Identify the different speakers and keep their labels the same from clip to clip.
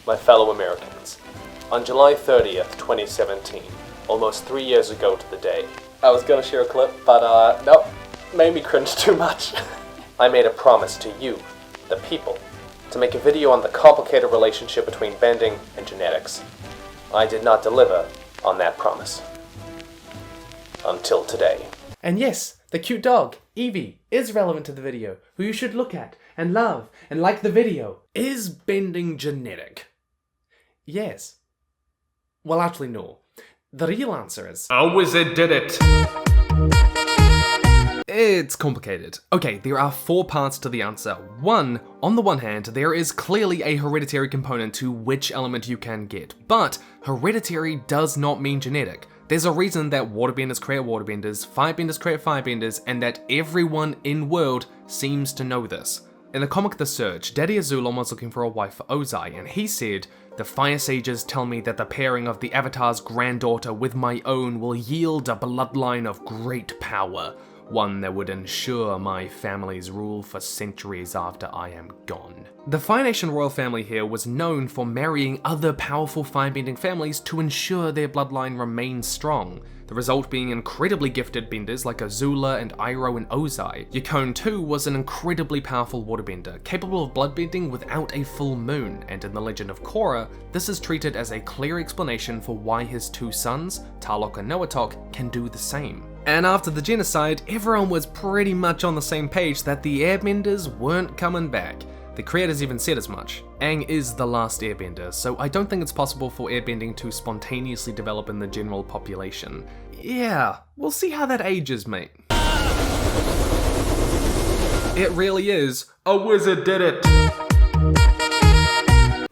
Speaker 1: my fellow Americans. On July 30th, 2017, almost 3 years ago to the day, I was gonna share a clip, but nope, made me cringe too much. I made a promise to you, the people, to make a video on the complicated relationship between bending and genetics. I did not deliver on that promise. Until today.
Speaker 2: And yes, the cute dog, Evie, is relevant to the video, who you should look at, and love, and like the video. Is bending genetic? Yes. Well, actually no. The real answer is...
Speaker 3: A wizard did it!
Speaker 2: It's complicated. Okay, there are 4 parts to the answer. 1, on the one hand, there is clearly a hereditary component to which element you can get, but hereditary does not mean genetic. There's a reason that waterbenders create waterbenders, firebenders create firebenders, and that everyone in world seems to know this. In the comic The Surge, Daddy Azulon was looking for a wife for Ozai, and he said, "The Fire Sages tell me that the pairing of the Avatar's granddaughter with my own will yield a bloodline of great power, one that would ensure my family's rule for centuries after I am gone." The Fire Nation royal family here was known for marrying other powerful firebending families to ensure their bloodline remained strong, the result being incredibly gifted benders like Azula and Iroh and Ozai. Yukon too was an incredibly powerful waterbender, capable of bloodbending without a full moon, and in the legend of Korra, this is treated as a clear explanation for why his 2 sons, Tarlok and Noatok, can do the same. And after the genocide, everyone was pretty much on the same page that the airbenders weren't coming back. The creators even said as much. Aang is the last airbender, so I don't think it's possible for airbending to spontaneously develop in the general population. Yeah, we'll see how that ages, mate. It really is.
Speaker 3: A wizard did it!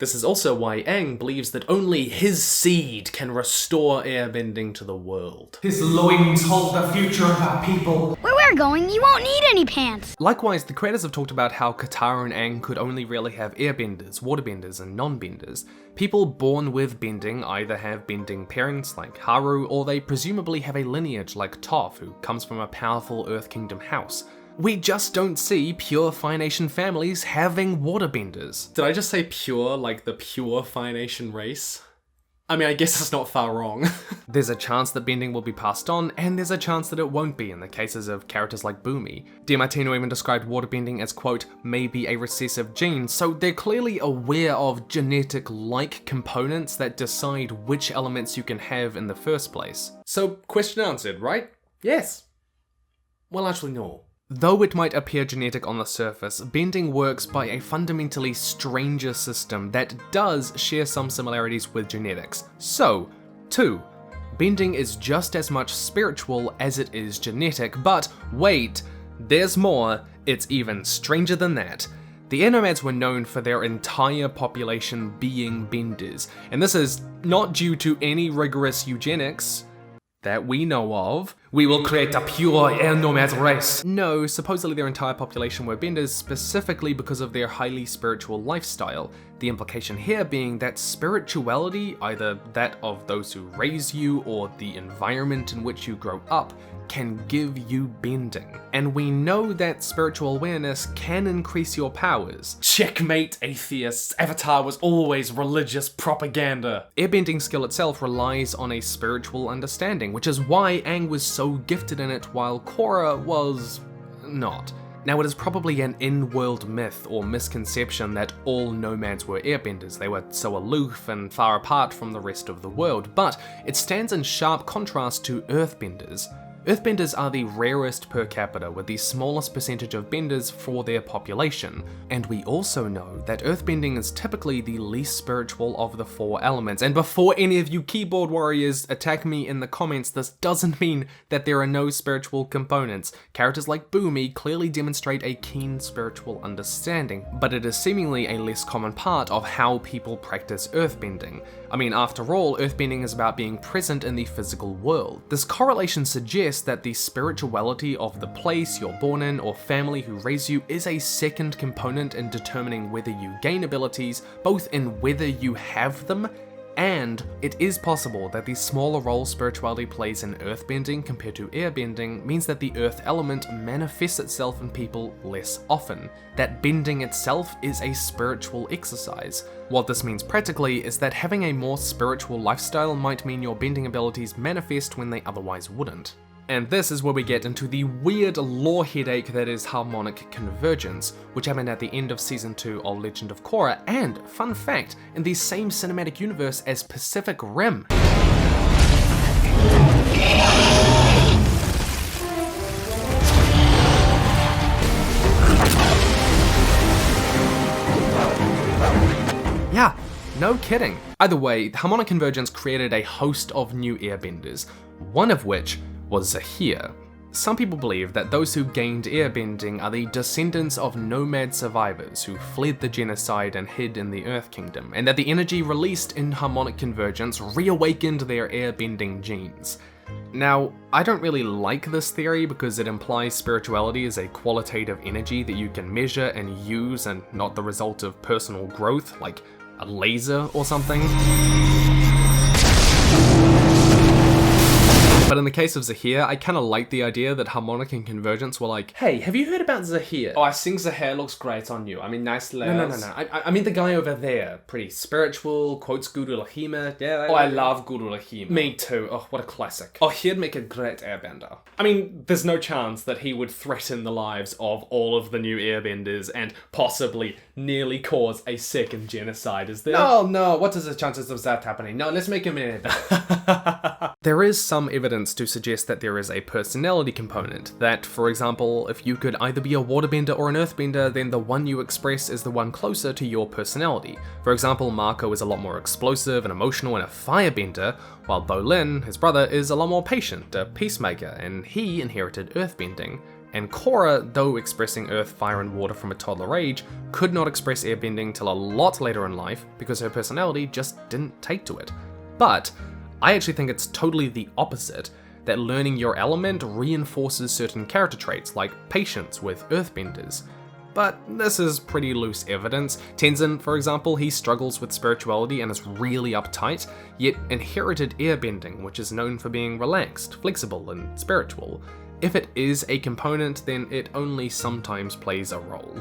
Speaker 2: This is also why Aang believes that only his seed can restore airbending to the world.
Speaker 3: His loins hold the future of our people.
Speaker 4: Where we're going, you won't need any pants.
Speaker 2: Likewise, the creators have talked about how Katara and Aang could only really have airbenders, waterbenders, and non-benders. People born with bending either have bending parents like Haru, or they presumably have a lineage like Toph, who comes from a powerful Earth Kingdom house. We just don't see pure Fire Nation families having waterbenders. Did I just say pure, like the pure Fire Nation race? I mean, I guess it's not far wrong. There's a chance that bending will be passed on, and there's a chance that it won't be in the cases of characters like Boomy. DiMartino even described waterbending as, quote, maybe a recessive gene, so they're clearly aware of genetic-like components that decide which elements you can have in the first place. So, question answered, right? Yes. Well, actually, no. Though it might appear genetic on the surface, bending works by a fundamentally stranger system that does share some similarities with genetics. So, 2. Bending is just as much spiritual as it is genetic, but wait, there's more, it's even stranger than that. The air nomads were known for their entire population being benders, and this is not due to any rigorous eugenics that we know of. We will create a pure air nomad race. No, supposedly their entire population were benders specifically because of their highly spiritual lifestyle. The implication here being that spirituality, either that of those who raise you or the environment in which you grow up, can give you bending. And we know that spiritual awareness can increase your powers. Checkmate, atheists. Avatar was always religious propaganda. Airbending skill itself relies on a spiritual understanding, which is why Aang was so gifted in it while Korra was not. Now, it is probably an in-world myth or misconception that all nomads were airbenders. They were so aloof and far apart from the rest of the world, but it stands in sharp contrast to earthbenders. Earthbenders are the rarest per capita, with the smallest percentage of benders for their population. And we also know that earthbending is typically the least spiritual of the 4 elements. And before any of you keyboard warriors attack me in the comments, this doesn't mean that there are no spiritual components. Characters like Boomy clearly demonstrate a keen spiritual understanding, but it is seemingly a less common part of how people practice earthbending. I mean, after all, earthbending is about being present in the physical world. This correlation suggests that the spirituality of the place you're born in or family who raised you is a second component in determining whether you gain abilities, both in whether you have them And it is possible that the smaller role spirituality plays in earthbending compared to airbending means that the earth element manifests itself in people less often, that bending itself is a spiritual exercise. What this means practically is that having a more spiritual lifestyle might mean your bending abilities manifest when they otherwise wouldn't. And this is where we get into the weird lore headache that is harmonic convergence, which happened at the end of Season 2 of Legend of Korra, and, fun fact, in the same cinematic universe as Pacific Rim. Yeah, no kidding. Either way, harmonic convergence created a host of new airbenders, one of which was Zahir. Some people believe that those who gained airbending are the descendants of nomad survivors who fled the genocide and hid in the Earth Kingdom, and that the energy released in harmonic convergence reawakened their airbending genes. Now, I don't really like this theory because it implies spirituality is a qualitative energy that you can measure and use and not the result of personal growth, like a laser or something. But in the case of Zahir, I kinda like the idea that harmonic and convergence were like, hey, have you heard about Zahir? Oh, I think Zahir looks great on you. I mean, nice layers. No. I mean the guy over there. Pretty spiritual, quotes Guru Lahima. Yeah. Oh, I love Guru Lahima. Me too. Oh, what a classic. Oh, he'd make a great airbender. I mean, there's no chance that he would threaten the lives of all of the new airbenders and possibly nearly cause a second genocide, is there? No. What is the chances of that happening? No, let's make him an airbender. There is some evidence to suggest that there is a personality component, that, for example, if you could either be a waterbender or an earthbender, then the one you express is the one closer to your personality. For example, Marco is a lot more explosive and emotional and a firebender, while Bolin, his brother, is a lot more patient, a peacemaker, and he inherited earthbending. And Korra, though expressing earth, fire, and water from a toddler age, could not express airbending till a lot later in life because her personality just didn't take to it. But I actually think it's totally the opposite, that learning your element reinforces certain character traits, like patience with earthbenders. But this is pretty loose evidence. Tenzin, for example, he struggles with spirituality and is really uptight, yet inherited airbending, which is known for being relaxed, flexible, and spiritual. If it is a component, then it only sometimes plays a role.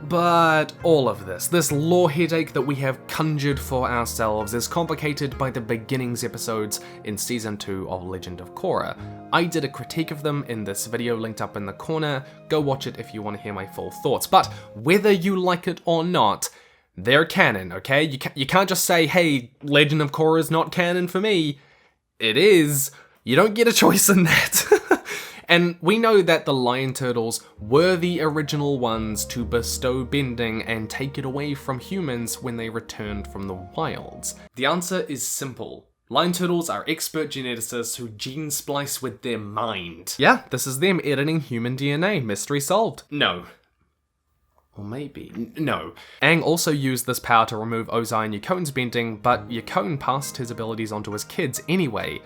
Speaker 2: But all of this lore headache that we have conjured for ourselves is complicated by the beginnings episodes in Season 2 of Legend of Korra. I did a critique of them in this video linked up in the corner, go watch it if you want to hear my full thoughts. But whether you like it or not, they're canon, okay? You can't just say, hey, Legend of Korra is not canon for me. It is. You don't get a choice in that. And we know that the lion turtles were the original ones to bestow bending and take it away from humans when they returned from the wilds. The answer is simple. Lion turtles are expert geneticists who gene splice with their mind. Yeah, this is them editing human DNA. Mystery solved. No. Or maybe. No. Aang also used this power to remove Ozai and Yakon's bending, but Yakon passed his abilities onto his kids anyway.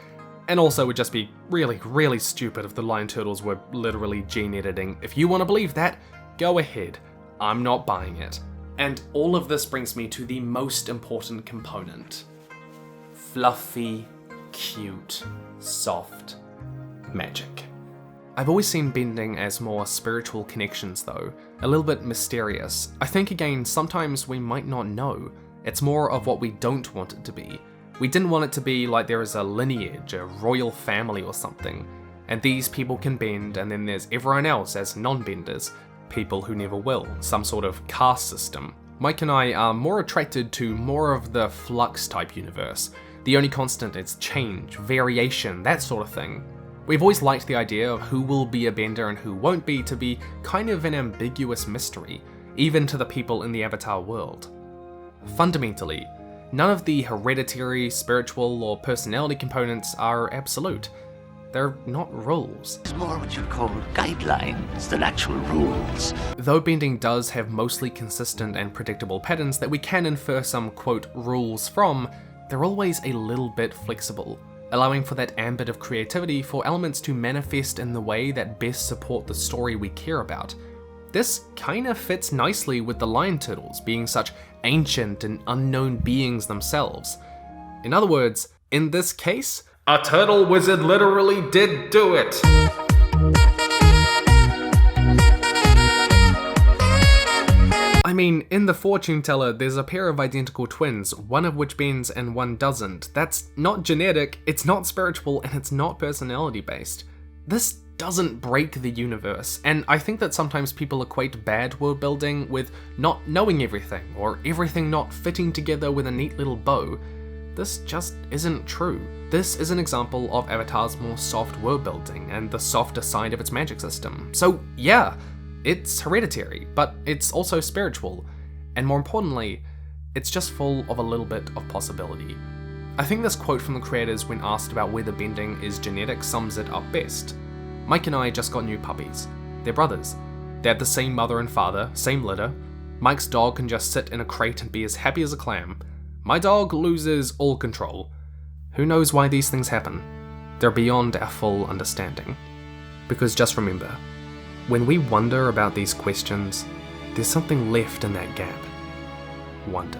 Speaker 2: And also, it would just be really, really stupid if the lion turtles were literally gene editing. If you want to believe that, go ahead. I'm not buying it. And all of this brings me to the most important component. Fluffy, cute, soft magic. I've always seen bending as more spiritual connections though, a little bit mysterious. I think again, sometimes we might not know. It's more of what we don't want it to be. We didn't want it to be like there is a lineage, a royal family or something, and these people can bend and then there's everyone else as non-benders, people who never will, some sort of caste system. Mike and I are more attracted to more of the flux type universe. The only constant is change, variation, that sort of thing. We've always liked the idea of who will be a bender and who won't be to be kind of an ambiguous mystery, even to the people in the Avatar world. Fundamentally, none of the hereditary, spiritual, or personality components are absolute. They're not rules.
Speaker 5: It's more what you'd call guidelines than actual rules.
Speaker 2: Though bending does have mostly consistent and predictable patterns that we can infer some, quote, rules from, they're always a little bit flexible, allowing for that ambit of creativity for elements to manifest in the way that best support the story we care about. This kinda fits nicely with the lion turtles being such ancient and unknown beings themselves. In other words, in this case,
Speaker 3: A turtle wizard literally did do it.
Speaker 2: I mean, in the fortune teller, there's a pair of identical twins, one of which bends and one doesn't. That's not genetic, it's not spiritual, and it's not personality based. This doesn't break the universe, and I think that sometimes people equate bad world building with not knowing everything, or everything not fitting together with a neat little bow. This just isn't true. This is an example of Avatar's more soft world building and the softer side of its magic system. So yeah, it's hereditary, but it's also spiritual, and more importantly, it's just full of a little bit of possibility. I think this quote from the creators when asked about whether bending is genetic sums it up best. Mike and I just got new puppies. They're brothers. They have the same mother and father, same litter. Mike's dog can just sit in a crate and be as happy as a clam. My dog loses all control. Who knows why these things happen? They're beyond our full understanding. Because just remember, when we wonder about these questions, there's something left in that gap. Wonder.